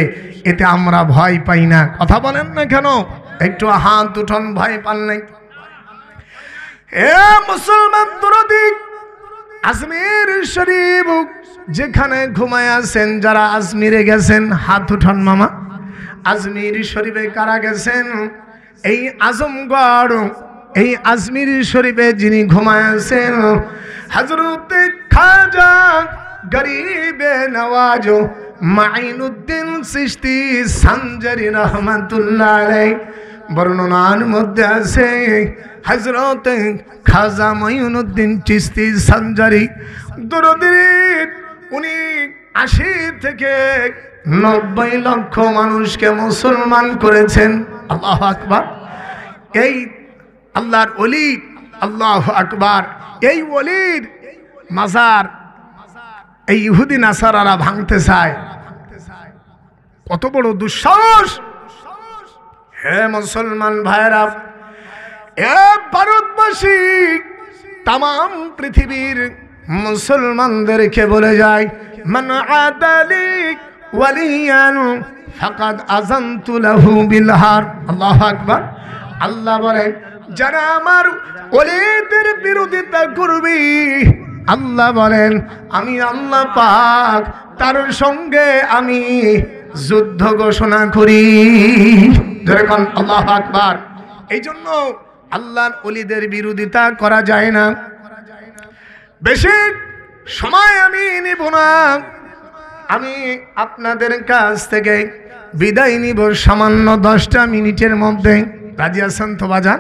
এতে আমরা ভয় পাই না। কথা বলেন না কেন? একটু হাত উঠান, ভয় পান নাই? এ মুসলমান দরদি, আজমির শরীফ যেখানে ঘুমায় আছেন, যারা আজমিরে গেছেন হাত উঠান মামা। আজমির শরীফে কারা গেছেন? এই আজমগড়, এই আজমির শরীফে যিনি ঘুমায় আছেন হযরত খাজা গরিবে নওয়াজ মাইনুদ্দিন চিশতি সানজারি রহমাতুল্লাহ আলাইহি। বর্ণনার মধ্যে আছে হযরত খাজা মাইনুদ্দিন চিশতি সানজারি দরদির, উনি ৮০ থেকে ৯০ লক্ষ মানুষকে মুসলমান করেছেন। আল্লাহু আকবার। এই আল্লাহর ওলি, আল্লাহু আকবার, এই ওলির মাজার এই ইহুদি নাসারারা ভাঙতে চায়। কত বড় দুঃসাহস! হে মুসলমান ভাইরা, এ ভারতবাসী তাম পৃথিবীর মুসলমানদেরকে বলে যায়, মান আদালি ওয়ালিয়ান ফাকাদ আযানতু লাহু বিল হার। আল্লাহু আকবার। আল্লাহ বলেন, যারা আমার ওলিদের বিরোধিতা করবে, আল্লাহ বলেন আমি আল্লাহ পাক তার সঙ্গে আমি যুদ্ধ ঘোষণা করি। যেরকম আল্লাহু আকবার। এই জন্য আল্লাহর ওলিদের বিরোধিতা করা যায় না। বেশি সময় আমি নিব না, আমি আপনাদের কাছ থেকে বিদায় নিব সামান্য 10টা মিনিটের মধ্যে। রাজি আছেন তো বাজান?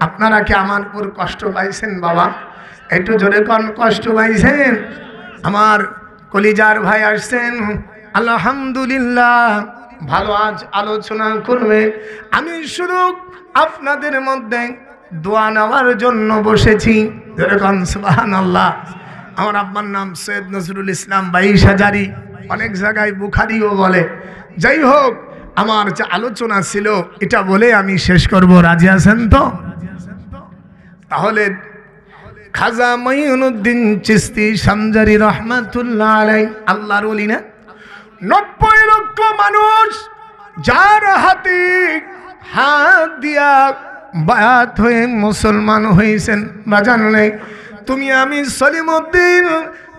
আপনারা কি আমার উপর কষ্ট পাইছেন বাবা? একটু জোরে কোন কষ্ট পাইছেন? আমার কলিজার ভাই আসছেন, আলহামদুলিল্লাহ ভালো আজ আলোচনা করবে। আমি শুধু আপনাদের মধ্যে দোয়া নেওয়ার জন্য বসেছি। যেরকম সুবহানাল্লাহ। আমার আব্বার নাম সৈয়দ নজরুল ইসলাম 22 হাজারি, অনেক জায়গায় বুখারিও বলে। যাই হোক, আমার যে আলোচনা ছিল এটা বলে আমি শেষ করব। রাজি আছেন তো? তাহলে খাজা মঈনুদ্দিন চিশতি সানজারি রহমাতুল্লাহ আলাইহি, আল্লাহর ওলি না, 90 লক্ষ মানুষ যার হাতে হাত দিয়া বায়াত হয়ে মুসলমান হয়েছেন। বাজান নেই তুমি আমি সলিমউদ্দিন,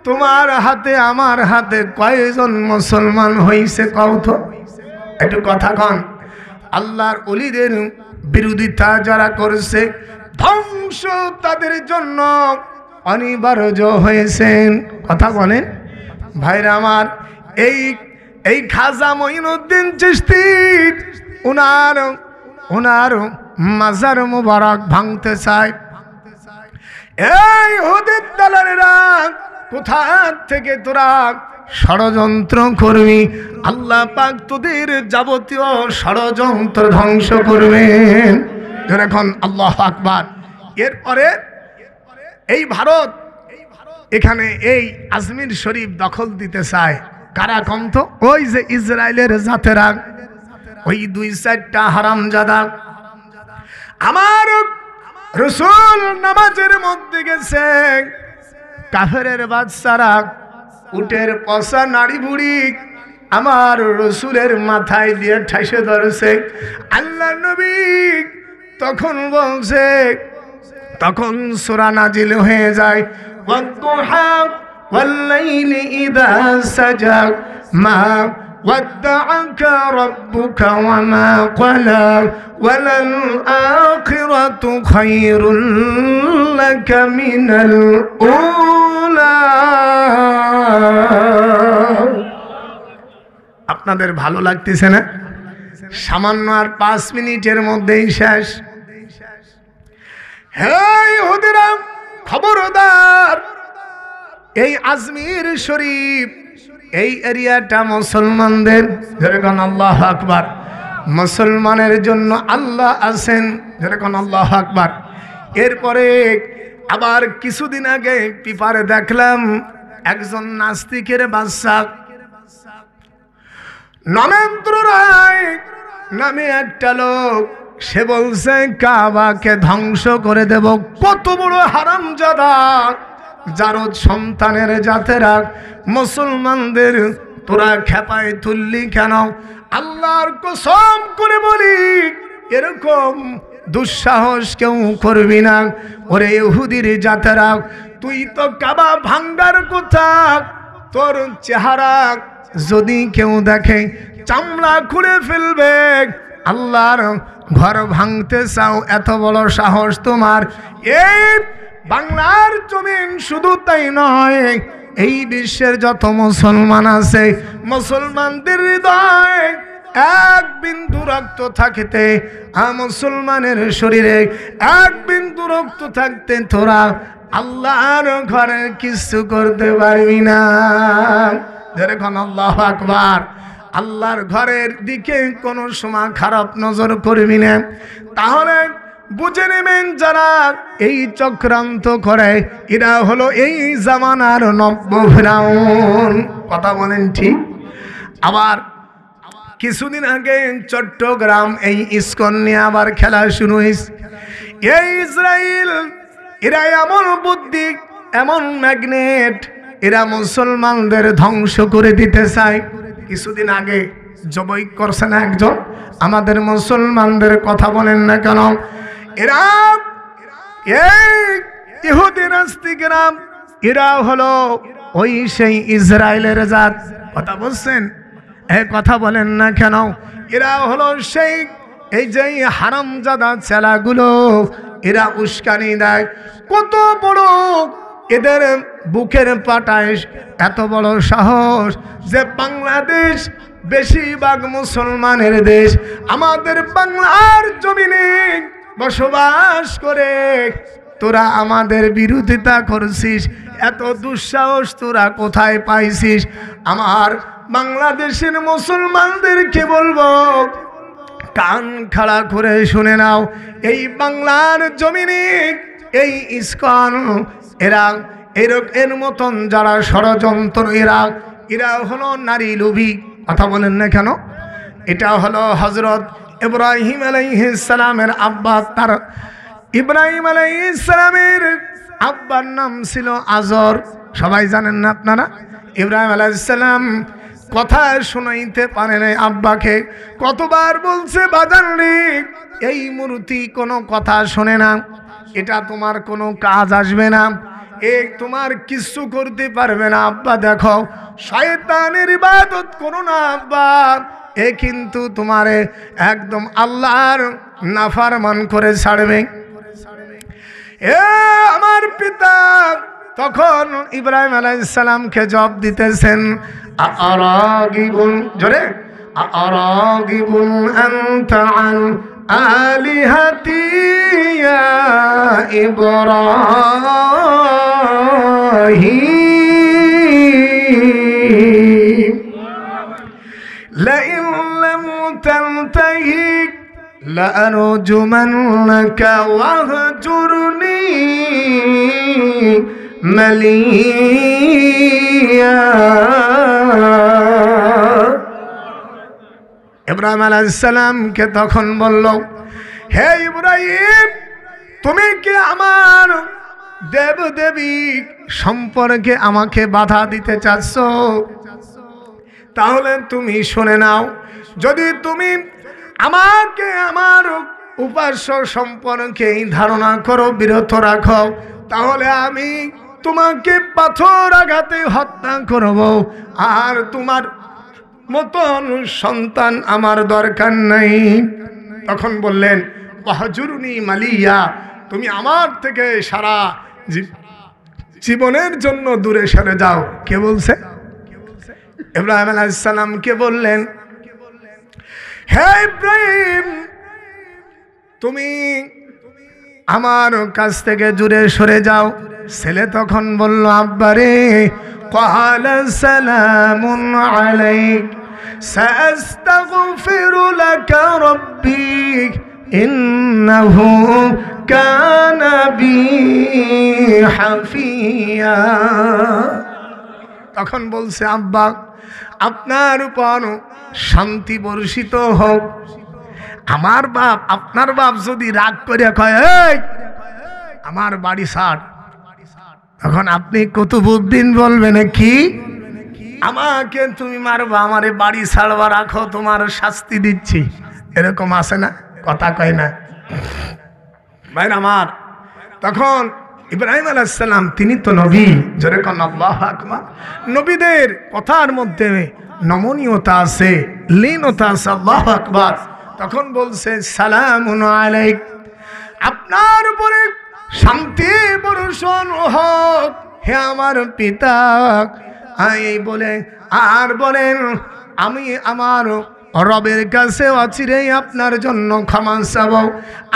তোমার হাতে আমার হাতে কয়জন মুসলমান হয়েছে কও তো? একটু কথা কন। আল্লাহর ওলিদের বিরোধিতা যারা করছে, ধ্বংস তাদের জন্য অনিবার্য হয়েছেন। কথা বলেন ভাইরা আমার। এই খাজা মঈনুদ্দিন চিশতি উনার মাজার মুবারক ভাঙতে চায়। এই হুদির দালালেরা কোথা থেকে তোরা ষড়যন্ত্র করবি? আল্লাহ পাক তোদের যাবতীয় ষড়যন্ত্র ধ্বংস করবেন। এখন আল্লাহু আকবার। এরপরে এই ভারত এখানে এই আজমির শরীফ দখল দিতে চায়। কারা কন্ত? ওই যে ইসরায়েলের জাতেরা, ওই 2-4টা হারামজাদা। আমার রাসূল নামাজের মধ্যে গেছে, কাফেরের বাচ্চারা উটের পচা নাড়ি বুড়ি আমার রাসূলের মাথায় দিয়ে ঠাইসে ধরেছে। আল্লাহর নবী তখন বলছে, তখন সূরা নাজিল হয়ে যায়, ওয়াদ-দুহা ওয়াল-লাইলি ইযা সাজা মা ওয়াদ্দাআকা রাব্বুকা ওয়া মা ক্বালা ওয়ালাল আখিরাতু খায়রুল লাকা মিনাল উলা। আপনাদের ভালো লাগতেছে না? সামান্য আর 5 মিনিটের মধ্যেই শেষ। হে ইহুদিরা, খবরদার! এই আজমির শরীফ এই এরিয়াটা মুসলমানদের। যেরকম আল্লাহু আকবার। মুসলমানের জন্য আল্লাহ আছেন। যেরকম আল্লাহু আকবার। এরপরে আবার কিছুদিন আগে পেপারে দেখলাম একজন নাস্তিকের বাচ্চা নরেন্দ্র রায় নামে একটা লোক, সে বলছে কাবাকে ধ্বংস করে দেব। কত বড় হারামজাদা! জারদ সন্তানের জাতেরা মুসলমানদের তোরা খেপায় তুললি কেন? আল্লাহর কসম করে বলি, এরকম দুঃসাহস কেউ করবি না। ওরে ইহুদির জাতেরা, তুই তো কাবা ভাঙ্গার কথা, তোর চেহারা যদি কেউ দেখে চামড়া খুলে ফেলবে। আল্লাহর ঘর ভাঙতে চাও, এত বড় সাহস তোমার? এই বাংলার জমিন শুধু তাই নয়, এই বিশ্বের যত মুসলমান আছে, মুসলমানদের হৃদয়ে এক বিন্দু রক্ত থাকতে, মুসলমানের শরীরে এক বিন্দু রক্ত থাকতে তোরা আল্লাহর ঘরে কিছু করতে পারবি না। যেরকম আল্লাহু আকবার। আল্লাহর ঘরের দিকে কোনো সময় খারাপ নজর করবি না। তাহলে বুঝে নেবেন যারা এই চক্রান্ত করে, এরা হলো এই জামানার নব্য ফিরাউন। কথা বলেন ঠিক? আবার কিছুদিন আগে চট্টগ্রাম এই ইসকন নিয়ে আবার খেলা শুরু হয়েছে। এই ইসরায়েল, এরা এমন বুদ্ধি, এমন ম্যাগনেট, এরা মুসলমানদের ধ্বংস করে দিতে চায়। কিছুদিন আগে জবাই করছে না একজন, আমাদের মুসলমানদের কথা বলেন না কেন? এরা এই ইহুদি নাস্তিকেরা, এরা হলো ওই সেই ইসরায়েলের জাত। কথা বলছেন? কথা বলেন না কেন? এরা হলো সেই এই যে হারামজাদা ছেলাগুলো, এরা উস্কানি দেয়। কত বড় এদের বুকের পাটায় এত বড় সাহস যে বাংলাদেশ বেশিরভাগ মুসলমানের দেশ, আমাদের বাংলার জমিনে বসবাস করে তোরা আমাদের বিরোধিতা করছিস। এত দুঃসাহস তোরা কোথায় পাইছিস? আমার বাংলাদেশের মুসলমানদেরকে বলবো, কান খাড়া করে শুনে নাও। এই বাংলার জমিনে এই ইসকন এর মতন যারা ষড়যন্ত্র, এরা হলো নারী লোভী। কথা বলেন না কেন? এটা হলো হযরত ইব্রাহিম আলাইহিস সালামের আব্বা। তার ইব্রাহিম আলাইহিস সালামের আব্বার নাম ছিল আজর। সবাই জানেন না আপনারা? ইব্রাহিম আলাইহিস সালাম কথা শুনাইতে পারে নাই আব্বাকে। কতবার বলছে, বাজান রে, এই মূর্তি কোনো কথা শোনে না, এটা তোমার কোনো কাজ আসবে না, তোমার কিছু করতে পারবে না আব্বা। দেখো, শয়তানের ইবাদত করো না আব্বা, কিন্তু তোমারে একদম আল্লাহর নাফরমান করে ছাড়বে। আমার পিতা তখন ইব্রাহিম আলাইহিস সালামকে জবাব দিতেছেন, আরাগিবুন, জোরে, আরাগিবুন আনতা আন আলিহাতি ইয়া ইব্রাহিম লাইন লাম তানতাহি লাআরজুমান্নাকা ওয়াহজুরনি মালিয়া। ইব্রাহিম আলাইহিস সালামকে তখন বলল, হে ইব্রাহিম, তুমি কি আমার দেবদেবী সম্পর্কে আমাকে বাধা দিতে চাচ্ছ? তাহলে তুমি শুনে নাও, যদি তুমি আমাকে আমার উপাস্য সম্পর্কে ধারণা করো, বিরত রাখো, তাহলে আমি তোমাকে পাথর আঘাতে হত্যা করব। আর তোমার মতন সন্তান আমার দরকার নাই। তখন বললেন, ওয়াহজুরনি মালিয়া, তুমি আমার থেকে সারা জীবনের জন্য দূরে সরে যাও। কে বলছে? ইব্রাহিম আলাইহিস সালাম কে বললেন, হে ইব্রাহিম, তুমি আমার কাছ থেকে দূরে সরে যাও। ছেলে তখন বলল, আব্বারে, ক্বালা সালামুন আলাইক সাআস্তাগফিরু লাকা রাব্বি ইন্নাহু কানা বি হাফিয়া। তখন বলছে, আব্বা, আপনার উপর শান্তি বর্ষিত হোক। আমার বাপ, আপনার বাপ যদি রাগ করে কয়, এই আমার বাড়ি ছাড়, তখন আপনি কুতুবউদ্দিন বলবেন, কি আমাকে তুমি মারবা, আমারে বাড়ি ছাড়বা, রাখো, তোমার শাস্তি দিচ্ছি, এরকম আছে না? কথা কয় না ভাই আমার। তখন ইব্রাহিম আলাইহিস সালাম, তিনি তো নবী, জোরে কোন আল্লাহু আকবার। নবীদের কথার মধ্যে নমনীয়তা আছে, লীনতা আছে, আল্লাহু আকবার। তখন বলছে, সালামুন আলাইক, আপনার উপরে শান্তি বর্ষণ হোক হে আমার পিতা। এই বলে আর বলেন, আমি আমার রবের কাছে অচিরেই আপনার জন্য ক্ষমা চাব।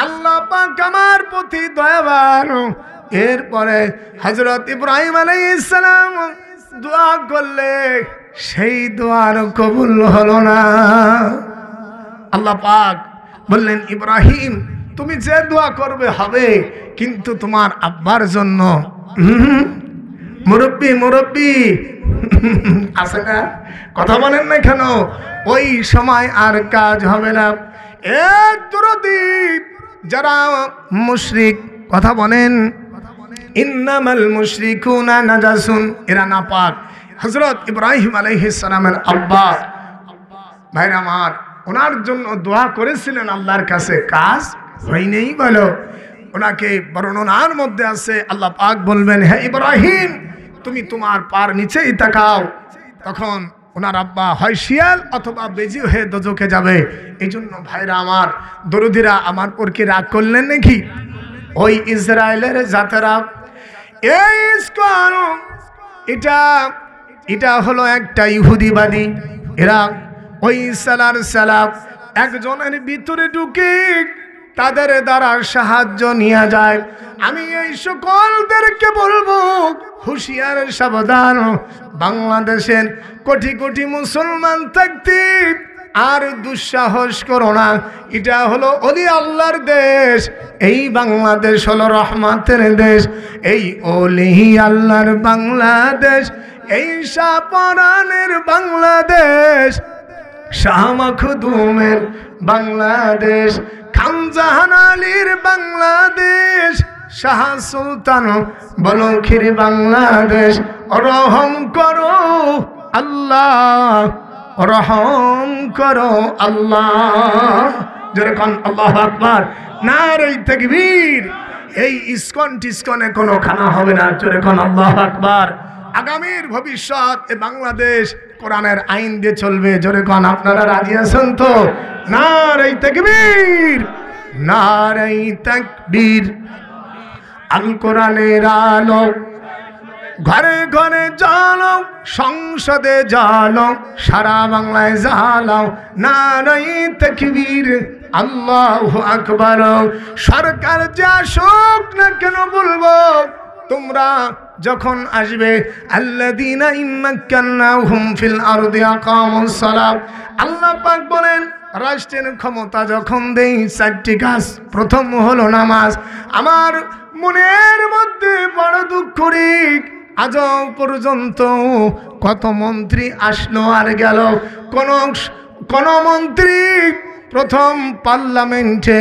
আল্লাহ পাক আমার প্রতি দয়াবান। এরপরে হযরত ইব্রাহিম আলাইহিস সালাম দোয়া করলে সেই দোয়ার কবুল হলো না। আল্লাহ পাক বললেন, ইব্রাহিম, তুমি যে দোয়া করবে হবে, কিন্তু তোমার আব্বার জন্য মুরব্বি মুরব্বি আছে না? কথা বলেন না কেন? ওই সময় আর কাজ হবে না। এক দরদি যারা মুশরিক, কথা বলেন, ইন্নামাল মুশরিকুনা নাজাসুন, এরা নাপাক। হযরত ইব্রাহিম আলাইহিস সালামের আব্বা, ভাইরা আমার, ওনার জন্য দোয়া করেছিলেন আল্লাহর কাছে, কাজ হয়নি বলো। ওনাকে বর্ণনার মধ্যে আছে, আল্লাহ পাক বলবেন, হে ইব্রাহিম, তুমি তোমার পার নিচেই তাকাও। তখন ওনার আব্বা হয় শিয়াল অথবা বেজি হয়ে দোজখে যাবে। এই জন্য ভাইরা আমার, দরুদিরা আমার পর কি রাগ করলেন নাকি? ওই ইসরায়েলের জাতেরা এই ইসকন, এটা হলো একটা ইহুদিবাদী। এরা ওই সালার সালাফ একজনের ভিতরে ঢুকে তাদের দ্বারা সাহায্য নিয়ে যায়। আমি এই সকলদেরকে বলবো, হুঁশিয়ার সাবধান, বাংলাদেশের কোটি কোটি মুসলমান থাকতে আর দুঃসাহস করো না। এটা হলো ওলি আল্লাহর দেশ, এই বাংলাদেশ হলো রহমতের দেশ, এই ওলি আল্লাহর বাংলাদেশ, এই শাহপরানের বাংলাদেশ, শাহ মখদুমের বাংলাদেশ, খানজাহান আলীর বাংলাদেশ, শাহ সুলতান বলখির বাংলাদেশ। রহম করো আল্লাহ, রহম করো আল্লাহ। যেরকম আল্লাহু আকবার, নারে তাকবীর। এই ইসকন টিসকনে কোনো খানা হবে না, যেরকম আল্লাহু আকবার। আগামীর ভবিষ্যৎ এ বাংলাদেশ কোরআনের আইন দিয়ে চলবে, যেরকম আপনারা রাজি আছেন তো? নারে তাকবীর, নারে তাকবীর। আল কোরআনের আলো ঘরে ঘরে জ্বালাও, সংসদে জ্বালাও, সারা বাংলায় জ্বালাও, নারে তাকবীর, আল্লাহু আকবার। সরকার যা আসুক না কেন বলবো, তোমরা যখন আসবে আল্লাযীনা ইম্মাক্কান্নাহুম ফিল আরদি আকামুস সালাত, আল্লাহ পাক বলেন রাষ্ট্রের ক্ষমতা যখন দেই চারটি কাজ, প্রথম হলো নামাজ। আমার মনের মধ্যে বড় দুঃখ রে, আজ পর্যন্ত কত মন্ত্রী আসলো আর গেল, কোন মন্ত্রী প্রথম পার্লামেন্টে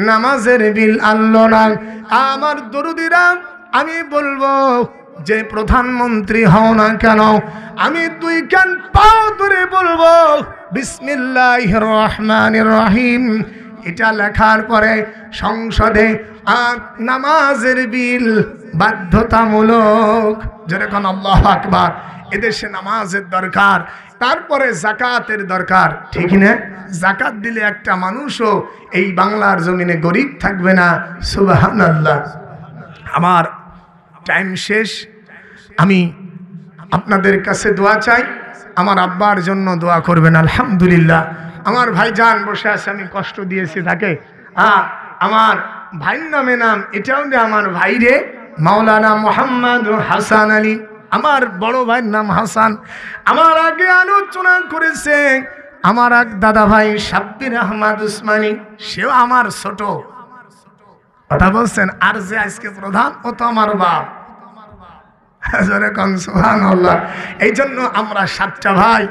নামাজের বিল আনলো না। আমার দরুদিরা, আমি বলবো যে প্রধানমন্ত্রী হও না কেন, আমি দুই কান পাও ধরে বলবো বিসমিল্লাহির রহমানির রহিম। এটা লেখার পরে সংসদে নামাজের বিল বাধ্যতামূলক, যেরকম আল্লাহু আকবার। এদেশে নামাজের দরকার, তারপরে জাকাতের দরকার, ঠিক না? জাকাত দিলে একটা মানুষও এই বাংলার জমিনে গরিব থাকবে না। সুবহানাল্লাহ। আমার টাইম শেষ, আমি আপনাদের কাছে দোয়া চাই, আমার আব্বার জন্য দোয়া করবেন। আলহামদুলিল্লাহ, আমার ভাইজান বসে আছে, আমি কষ্ট দিয়েছি তাকে। আমার ভাইয়ের নামে নাম, এটাও যে আমার ভাই রে, মাওলানা মোহাম্মদ হাসান আলী, আমার বড় ভাইয়ের নাম হাসান। আমার আগে আলোচনা করেছে আমার এক দাদা ভাই সাব্বির আহমদ উসমানী, সেও আমার ছোট, কথা বলছেন। আর যে আজকে প্রধান, ও তো আমার বাপ। সুবহানাল্লাহ। এই জন্য আমরা 7টা ভাই,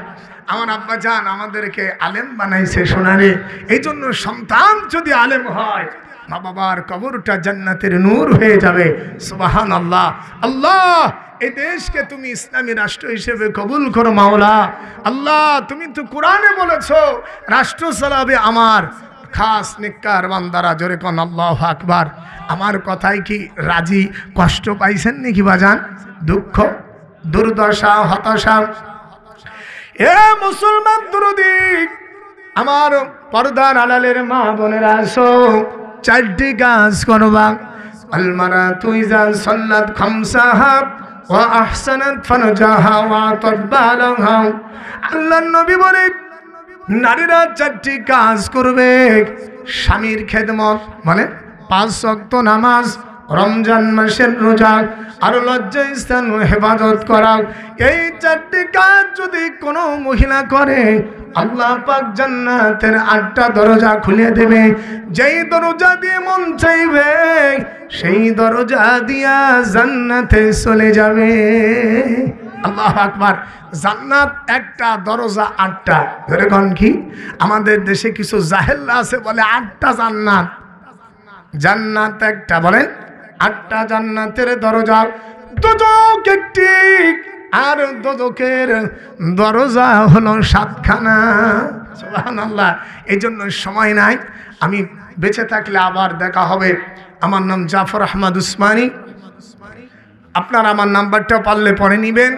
আমার আব্বা জান আমাদেরকে আলেম বানাইছে সোনারে। এই জন্য সন্তান যদি আলেম হয়, মা বাবার কবরটা জান্নাতের নূর হয়ে যাবে। সুবহানাল্লাহ। আল্লাহ, এই দেশকে তুমি ইসলামী রাষ্ট্র হিসেবে কবুল করো মাওলা। আল্লাহ, তুমি তো কোরআনে বলেছো রাষ্ট্র চালাবে আমার খাস নেককার বান্দারা, জোরে কোন আল্লাহু আকবার। আমার কথাই কি রাজি কষ্ট পাইছেন নাকি বাজান? দুঃখ, দুর্দশা, হতাশা? এ মুসলমান দরদি, আমার পর্দার আড়ালের মা বোনেরা, আসো 4টি কাজ করবা। আল মারাতু ইযা সাল্লাত খামসাহা ওয়া আহসানাত ফারজাহা ওয়া তাবালাহা। আল্লাহর নবী বলেন নারীরা 4টি কাজ করবে। স্বামীর খেদমত, মানে 5 ওয়াক্ত নামাজ, রমজান মাসের রোজা, আর লজ্জাস্থান হেফাজত করা। এই 4টি কাজ যদি কোনো মহিলা করে, আল্লাহ পাক জান্নাতের 8টা দরজা খুলে দেবে। যেই দরজা দিয়ে মন চাইবে সেই দরজা দিয়া জান্নাতে চলে যাবে। আল্লাহু আকবার। জান্নাত একটা, দরজা 8টা। এরকম কি আমাদের দেশে কিছু জাহেল্লা আছে বলে 8টা জান্নাত, জান্নাত একটা, বলেন 8টা জান্নাতের দরজা। দোজখ একটি, আর দোজখের দরজা হলো 7খানা। সুবহানাল্লাহ। এই জন্য সময় নাই, আমি বেঁচে থাকলে আবার দেখা হবে। আমার নাম জাফর আহমদ উসমানী। আপনারা আমার নাম্বারটা পারলে পরে নিবেন,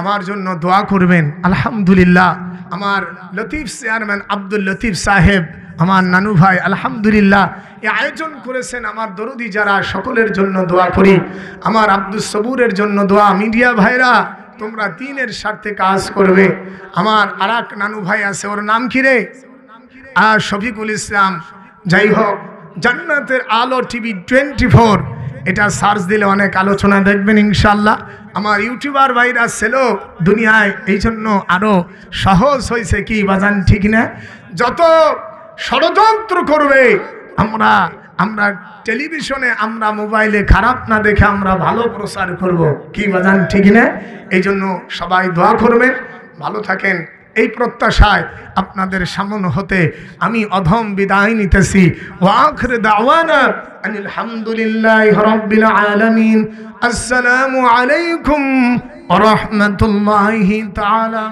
আমার জন্য দোয়া করবেন। আলহামদুলিল্লাহ, আমার লতিফ চেয়ারম্যান আব্দুল লতিফ সাহেব, আমার নানু ভাই, আলহামদুলিল্লাহ এই আয়োজন করেছেন। আমার দরদি যারা, সকলের জন্য দোয়া করি। আমার আব্দুল সবুরের জন্য দোয়া। মিডিয়া ভাইরা, তোমরা দ্বীনের স্বার্থে কাজ করবে। আমার আরেক নানু ভাই আছে, ওর নাম কি রে? শফিকুল ইসলাম। যাই হোক, জান্নাতের আলো টিভি 24, এটা সার্চ দিলে অনেক আলোচনা দেখবেন ইনশাআল্লাহ। আমার ইউটিউবার ভাইরা ছিল দুনিয়ায়, এই জন্য আরো সহজ হয়েছে, কি বাজান ঠিক না? যত ষড়যন্ত্র করবে, আমরা টেলিভিশনে, আমরা মোবাইলে খারাপ না দেখে আমরা ভালো প্রচার করব, কি বাজান ঠিক না? এই জন্য সবাই দোয়া করবেন, ভালো থাকেন, এই প্রত্যাশায় আপনাদের সামনে হতে আমি অধম বিদায় নিতেছি। ওয়া আখির দাওয়ানা আনিল হামদুলিল্লাহি রাব্বিল আলামিন। আসসালামু আলাইকুম ওয়া রাহমাতুল্লাহি তাআলা।